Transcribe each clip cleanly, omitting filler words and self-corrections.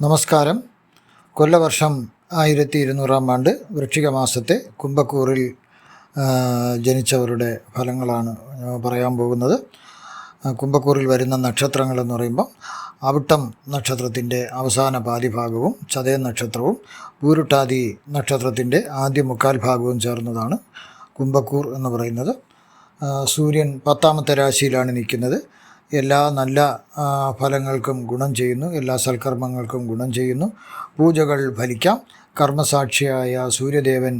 നമസ്കാരം. കൊല്ലവർഷം 1200 ആണ്ട് വൃശ്ചിക മാസത്തെ കുംഭക്കൂറിൽ ജനിച്ചവരുടെ ഫലങ്ങളാണ് പറയാൻ പോകുന്നത്. കുംഭക്കൂറിൽ വരുന്ന നക്ഷത്രങ്ങളെന്ന് പറയുമ്പം അവിട്ടം നക്ഷത്രത്തിൻ്റെ അവസാന പാതിഭാഗവും ചതയം നക്ഷത്രവും പൂരുട്ടാതി നക്ഷത്രത്തിൻ്റെ ആദ്യ മുക്കാൽ ഭാഗവും ചേർന്നതാണ് കുംഭക്കൂർ എന്ന് പറയുന്നത്. സൂര്യൻ 10ാമത്തെ രാശിയിലാണ് നിൽക്കുന്നത്. എല്ലാ നല്ല ഫലങ്ങൾക്കും ഗുണം ചെയ്യുന്നു, എല്ലാ സൽക്കർമ്മങ്ങൾക്കും ഗുണം ചെയ്യുന്നു. പൂജകൾ ഫലിക്കാം. കർമ്മസാക്ഷിയായ സൂര്യദേവൻ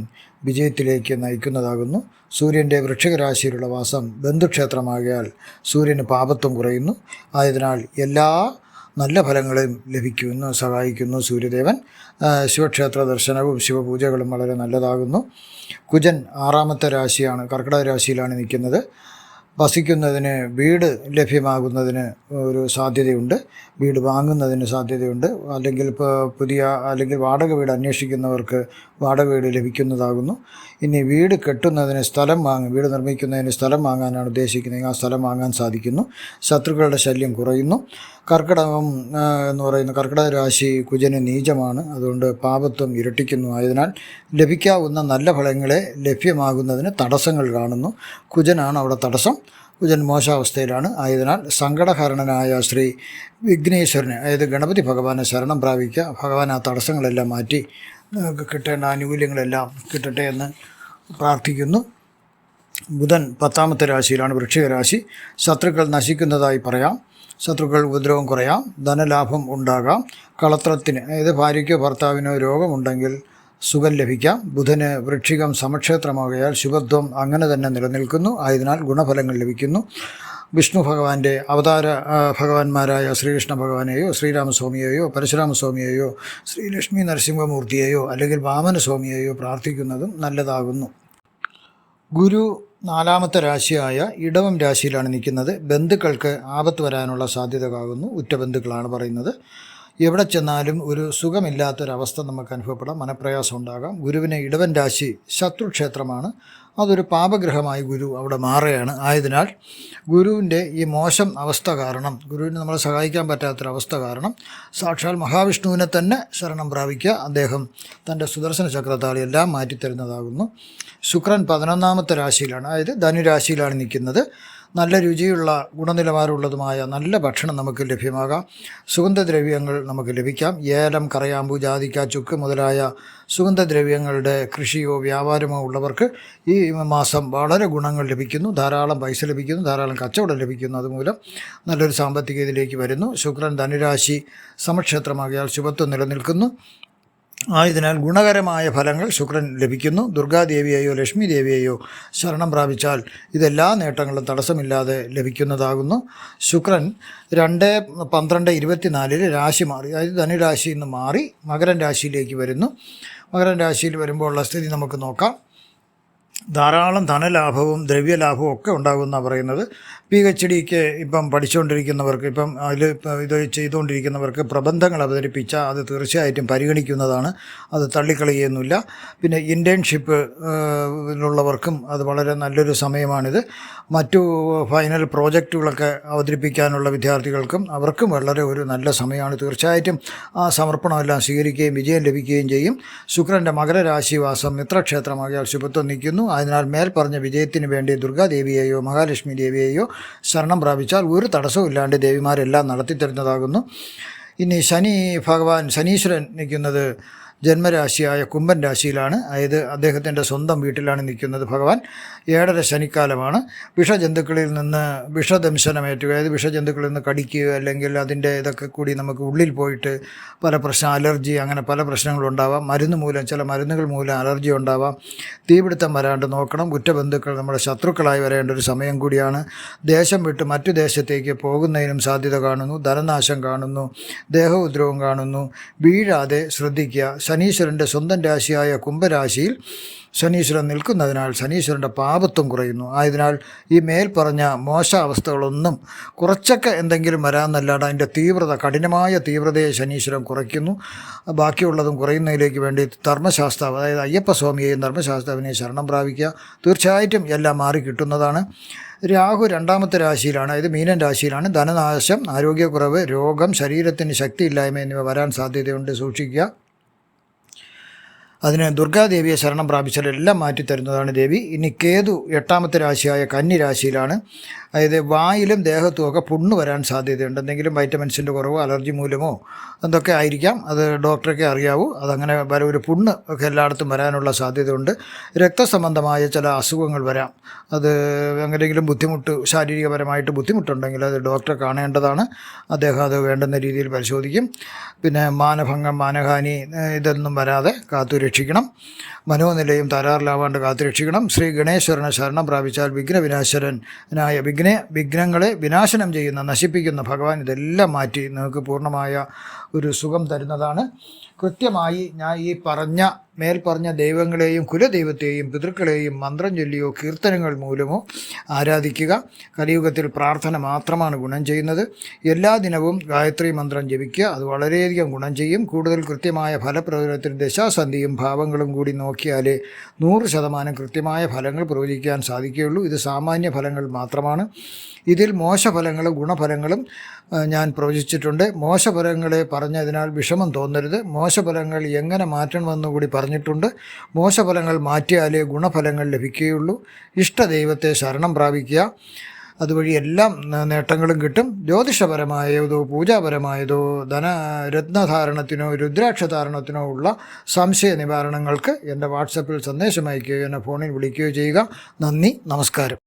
വിജയത്തിലേക്ക് നയിക്കുന്നതാകുന്നു. സൂര്യൻ്റെ വൃശ്ചിക രാശിയിലുള്ള വാസം ബന്ധുക്ഷേത്രമാകിയാൽ സൂര്യന് പാപത്വം കുറയുന്നു. ആയതിനാൽ എല്ലാ നല്ല ഫലങ്ങളും ലഭിക്കുമെന്ന് സഹായിക്കുന്നു സൂര്യദേവൻ. ശിവക്ഷേത്ര ദർശനവും ശിവപൂജകളും വളരെ നല്ലതാകുന്നു. കുജൻ 6ാമത്തെ രാശിയാണ്, കർക്കിടക രാശിയിലാണ് നിൽക്കുന്നത്. വസിക്കുന്നതിന് വീട് ലഭ്യമാകുന്നതിന് ഒരു സാധ്യതയുണ്ട്, വീട് വാങ്ങുന്നതിന് സാധ്യതയുണ്ട്. അല്ലെങ്കിൽ അല്ലെങ്കിൽ വാടക വീട് അന്വേഷിക്കുന്നവർക്ക് വാടക വീട് ലഭിക്കുന്നതാകുന്നു. ഇനി വീട് കെട്ടുന്നതിന് വീട് നിർമ്മിക്കുന്നതിന് സ്ഥലം വാങ്ങാനാണ് ഉദ്ദേശിക്കുന്നതെങ്കിൽ ആ സ്ഥലം വാങ്ങാൻ സാധിക്കുന്നു. ശത്രുക്കളുടെ ശല്യം കുറയുന്നു. കർക്കിടകം എന്ന് പറയുന്ന കർക്കിടക രാശി കുജന് നീചമാണ്, അതുകൊണ്ട് പാപത്വം ഇരട്ടിക്കുന്നു. ആയതിനാൽ ലഭിക്കാവുന്ന നല്ല ഫലങ്ങളെ ലഭ്യമാകുന്നതിന് തടസ്സങ്ങൾ കാണുന്നു. കുജനാണ് അവിടെ തടസ്സം. കുജൻ മോശാവസ്ഥയിലാണ്. ആയതിനാൽ സങ്കടഹരണനായ ശ്രീ വിഘ്നേശ്വരന്, അതായത് ഗണപതി ഭഗവാനെ ശരണം പ്രാപിക്കുക. ഭഗവാൻ ആ തടസ്സങ്ങളെല്ലാം മാറ്റി കിട്ടേണ്ട ആനുകൂല്യങ്ങളെല്ലാം കിട്ടട്ടെ എന്ന് പ്രാർത്ഥിക്കുന്നു. ബുധൻ 10ാമത്തെ രാശിയിലാണ്, വൃശ്ചിക രാശി. ശത്രുക്കൾ നശിക്കുന്നതായി പറയാം. ശത്രുക്കൾ ഉപദ്രവം കുറയാം. ധനലാഭം ഉണ്ടാകാം. കളത്രത്തിന്, അതായത് ഭാര്യയ്ക്കോ ഭർത്താവിനോ രോഗമുണ്ടെങ്കിൽ സുഖം ലഭിക്കാം. ബുധന് വൃശ്ചികം സമക്ഷേത്രമാകയാൽ ശുഭത്വം അങ്ങനെ തന്നെ നിലനിൽക്കുന്നു. ആയതിനാൽ ഗുണഫലങ്ങൾ ലഭിക്കുന്നു. വിഷ്ണു ഭഗവാന്റെ അവതാര ഭഗവാന്മാരായ ശ്രീകൃഷ്ണ ഭഗവാനെയോ ശ്രീരാമസ്വാമിയെയോ പരശുരാമസ്വാമിയെയോ ശ്രീലക്ഷ്മി നരസിംഹമൂർത്തിയെയോ അല്ലെങ്കിൽ വാമനസ്വാമിയെയോ പ്രാർത്ഥിക്കുന്നതും നല്ലതാകുന്നു. ഗുരു 4ാമത്തെ രാശിയായ ഇടവം രാശിയിലാണ് നിൽക്കുന്നത്. ബന്ധുക്കൾക്ക് ആപത്ത് വരാനുള്ള സാധ്യത കാകുന്നു. ഉറ്റ ബന്ധുക്കളാണ് പറയുന്നത്. എവിടെ ചെന്നാലും ഒരു സുഖമില്ലാത്തൊരവസ്ഥ നമുക്ക് അനുഭവപ്പെടാം, മനപ്രയാസം ഉണ്ടാകാം. ഗുരുവിന് ഇടവൻ രാശി ശത്രുക്ഷേത്രമാണ്. അതൊരു പാപഗ്രഹമായി ഗുരു അവിടെ മാറുകയാണ്. ആയതിനാൽ ഗുരുവിൻ്റെ ഈ മോശം അവസ്ഥ കാരണം, ഗുരുവിന് നമ്മളെ സഹായിക്കാൻ പറ്റാത്തൊരവസ്ഥ കാരണം സാക്ഷാൽ മഹാവിഷ്ണുവിനെ തന്നെ ശരണം പ്രാപിക്കുക. അദ്ദേഹം തൻ്റെ സുദർശന ചക്രത്താൽ എല്ലാം മാറ്റിത്തരുന്നതാകുന്നു. ശുക്രൻ 11ാമത്തെ രാശിയിലാണ്, അതായത് ധനുരാശിയിലാണ് നിൽക്കുന്നത്. നല്ല രുചിയുള്ള ഗുണനിലവാരമുള്ളതുമായ നല്ല ഭക്ഷണം നമുക്ക് ലഭ്യമാകാം. സുഗന്ധദ്രവ്യങ്ങൾ നമുക്ക് ലഭിക്കാം. ഏലം, കറയാമ്പു, ജാതിക്ക, ചുക്ക് മുതലായ സുഗന്ധദ്രവ്യങ്ങളുടെ കൃഷിയോ വ്യാപാരമോ ഉള്ളവർക്ക് ഈ മാസം വളരെ ഗുണങ്ങൾ ലഭിക്കുന്നു. ധാരാളം പൈസ ലഭിക്കുന്നു, ധാരാളം കച്ചവടം ലഭിക്കുന്നു. അതുമൂലം നല്ലൊരു സാമ്പത്തിക ഇതിലേക്ക് വരുന്നു. ശുക്രൻ ധനുരാശി സമക്ഷേത്രമാകിയാൽ ശുഭത്വം നിലനിൽക്കുന്നു. ആയതിനാൽ ഗുണകരമായ ഫലങ്ങൾ ശുക്രൻ ലഭിക്കുന്നു. ദുർഗാദേവിയെയോ ലക്ഷ്മി ദേവിയെയോ ശരണം പ്രാപിച്ചാൽ ഇതെല്ലാ നേട്ടങ്ങളും തടസ്സമില്ലാതെ ലഭിക്കുന്നതാകുന്നു. ശുക്രൻ 2/12/24 രാശി മാറി, അതായത് ധനുരാശിയിൽ നിന്ന് മാറി മകരൻ രാശിയിലേക്ക് വരുന്നു. മകരൻ രാശിയിൽ വരുമ്പോൾ ഉള്ള സ്ഥിതി നമുക്ക് നോക്കാം. ധാരാളം ധനലാഭവും ദ്രവ്യലാഭവും ഒക്കെ ഉണ്ടാകുമെന്നാണ് പറയുന്നത്. PhDക്ക് ഇപ്പം പഠിച്ചുകൊണ്ടിരിക്കുന്നവർക്ക്, ഇത് ചെയ്തുകൊണ്ടിരിക്കുന്നവർക്ക് പ്രബന്ധങ്ങൾ അവതരിപ്പിച്ചാൽ അത് തീർച്ചയായിട്ടും പരിഗണിക്കുന്നതാണ്, അത് തള്ളിക്കളയുന്നില്ല. പിന്നെ ഇൻറ്റേൺഷിപ്പ് ഉള്ളവർക്കും അത് വളരെ നല്ലൊരു സമയമാണിത്. മറ്റു ഫൈനൽ പ്രോജക്റ്റുകളൊക്കെ അവതരിപ്പിക്കാനുള്ള വിദ്യാർത്ഥികൾക്കും അവർക്കും വളരെ ഒരു നല്ല സമയമാണ്. തീർച്ചയായിട്ടും ആ സമർപ്പണമെല്ലാം സ്വീകരിക്കുകയും വിജയം ലഭിക്കുകയും ചെയ്യും. ശുക്രൻ്റെ മകരരാശിവാസം മിത്രക്ഷേത്രമാകിയാൽ ശുഭത്വം നിൽക്കുന്നു. അതിനാൽ മേൽപ്പറഞ്ഞ വിജയത്തിന് വേണ്ടി ദുർഗാദേവിയെയോ മഹാലക്ഷ്മി ദേവിയെയോ ശരണം പ്രാപിച്ചാൽ ഒരു തടസ്സവും ഇല്ലാണ്ട് ദേവിമാരെല്ലാം നടത്തിത്തരുന്നതാകുന്നു. ഇനി ശനീശ്വരൻ നിൽക്കുന്നത് ജന്മരാശിയായ കുംഭൻ രാശിയിലാണ്, അതായത് അദ്ദേഹത്തിൻ്റെ സ്വന്തം വീട്ടിലാണ് നിൽക്കുന്നത് ഭഗവാൻ. 7.5 ശനിക്കാലമാണ്. വിഷജന്തുക്കളിൽ നിന്ന് വിഷദംശനമേറ്റുക, അതായത് വിഷജന്തുക്കളിൽ നിന്ന് കടിക്കുക, അല്ലെങ്കിൽ അതിൻ്റെ ഇതൊക്കെ കൂടി നമുക്ക് ഉള്ളിൽ പോയിട്ട് പല അലർജി, അങ്ങനെ പല പ്രശ്നങ്ങളുണ്ടാവാം. ചില മരുന്നുകൾ മൂലം അലർജി ഉണ്ടാവാം. തീപിടുത്തം വരാണ്ട് നോക്കണം. ഉറ്റബന്ധുക്കൾ നമ്മുടെ ശത്രുക്കളായി വരേണ്ട ഒരു സമയം കൂടിയാണ്. ദേശം വിട്ട് മറ്റു ദേശത്തേക്ക് പോകുന്നതിനും സാധ്യത കാണുന്നു. ധനനാശം കാണുന്നു. ദേഹോദ്രവം കാണുന്നു. വീഴാതെ ശ്രദ്ധിക്കുക. ശനീശ്വരൻ്റെ സ്വന്തം രാശിയായ കുംഭരാശിയിൽ ശനീശ്വരൻ നിൽക്കുന്നതിനാൽ ശനീശ്വരൻ്റെ പാപത്വം കുറയുന്നു. ആയതിനാൽ ഈ മേൽപ്പറഞ്ഞ മോശാവസ്ഥകളൊന്നും കുറച്ചൊക്കെ എന്തെങ്കിലും വരാമെന്നല്ലാതെ അതിൻ്റെ കഠിനമായ തീവ്രതയെ ശനീശ്വരൻ കുറയ്ക്കുന്നു. ബാക്കിയുള്ളതും കുറയുന്നതിലേക്ക് വേണ്ടി ധർമ്മശാസ്താവ്, അതായത് അയ്യപ്പസ്വാമിയെയും ധർമ്മശാസ്താവിനെയും ശരണം പ്രാപിക്കുക. തീർച്ചയായിട്ടും എല്ലാം മാറി കിട്ടുന്നതാണ്. രാഹു 2ാമത്തെ രാശിയിലാണ്, അതായത് മീനൻ രാശിയിലാണ്. ധനനാശം, ആരോഗ്യക്കുറവ്, രോഗം, ശരീരത്തിന് ശക്തിയില്ലായ്മ എന്നിവ വരാൻ സാധ്യതയുണ്ട്, സൂക്ഷിക്കുക. അതിന് ദുർഗാദേവിയെ ശരണം പ്രാപിച്ചാൽ എല്ലാം മാറ്റിത്തരുന്നതാണ് ദേവി. ഇനി കേതു 8ാമത്തെ രാശിയായ കന്നി രാശിയിലാണ്. അതായത് വായിലും ദേഹത്തുമൊക്കെ പുണ്ണ് വരാൻ സാധ്യതയുണ്ട്. എന്തെങ്കിലും വൈറ്റമിൻസിൻ്റെ കുറവോ അലർജി മൂലമോ എന്തൊക്കെ ആയിരിക്കാം, അത് ഡോക്ടറൊക്കെ അറിയാവൂ. അതങ്ങനെ ഒരു പുണ്ണ് ഒക്കെ എല്ലായിടത്തും വരാനുള്ള സാധ്യതയുണ്ട്. രക്തസംബന്ധമായ ചില അസുഖങ്ങൾ വരാം. അത് എന്തെങ്കിലും ശാരീരികപരമായിട്ട് ബുദ്ധിമുട്ടുണ്ടെങ്കിൽ അത് ഡോക്ടറെ കാണേണ്ടതാണ്. അദ്ദേഹം അത് വേണ്ടുന്ന രീതിയിൽ പരിശോധിക്കും. പിന്നെ മാനഭംഗം, മാനഹാനി ഇതൊന്നും വരാതെ കാത്തുരക്ഷിക്കണം. മനോനിലയും തകരാറിലാവാണ്ട് കാത്തുരക്ഷിക്കണം. ശ്രീ ഗണേശ്വരനെ ശരണം പ്രാപിച്ചാൽ വിഘ്നവിനാശരനായ വിഘ്നങ്ങളെ വിനാശനം ചെയ്യുന്ന, നശിപ്പിക്കുന്ന ഭഗവാൻ ഇതെല്ലാം മാറ്റി നിങ്ങൾക്ക് പൂർണ്ണമായ ഒരു സുഖം തരുന്നതാണ്. കൃത്യമായി ഞാൻ ഈ മേൽപ്പറഞ്ഞ ദൈവങ്ങളെയും കുലദൈവത്തെയും പിതൃക്കളെയും മന്ത്രം ചൊല്ലിയോ കീർത്തനങ്ങൾ മൂലമോ ആരാധിക്കുക. കലിയുഗത്തിൽ പ്രാർത്ഥന മാത്രമാണ് ഗുണം ചെയ്യുന്നത്. എല്ലാ ദിനവും ഗായത്രി മന്ത്രം ജപിക്കുക, അത് വളരെയധികം ഗുണം ചെയ്യും. കൂടുതൽ കൃത്യമായ ഫലപ്രവചനത്തിന് ദശാസന്ധിയും ഭാവങ്ങളും കൂടി നോക്കിയാലേ 100% കൃത്യമായ ഫലങ്ങൾ പ്രവചിക്കാൻ സാധിക്കുകയുള്ളൂ. ഇത് സാമാന്യ ഫലങ്ങൾ മാത്രമാണ്. ഇതിൽ മോശഫലങ്ങളും ഗുണഫലങ്ങളും ഞാൻ പ്രവചിച്ചിട്ടുണ്ട്. മോശഫലങ്ങളെ പറഞ്ഞതിനാൽ വിഷമം തോന്നരുത്. മോശഫലങ്ങൾ എങ്ങനെ മാറ്റണമെന്ന് കൂടി പറഞ്ഞിട്ടുണ്ട്. മോശഫലങ്ങൾ മാറ്റിയാലേ ഗുണഫലങ്ങൾ ലഭിക്കുകയുള്ളൂ. ഇഷ്ടദൈവത്തെ ശരണം പ്രാപിക്കുക, അതുവഴി എല്ലാം നേട്ടങ്ങളും കിട്ടും. ജ്യോതിഷപരമായതോ പൂജാപരമായതോ രത്നധാരണത്തിനോ രുദ്രാക്ഷധാരണത്തിനോ ഉള്ള സംശയ നിവാരണങ്ങൾക്ക് എൻ്റെ വാട്സപ്പിൽ സന്ദേശം അയക്കുകയോ എന്നെ ഫോണിൽ വിളിക്കുകയോ ചെയ്യുക. നന്ദി, നമസ്കാരം.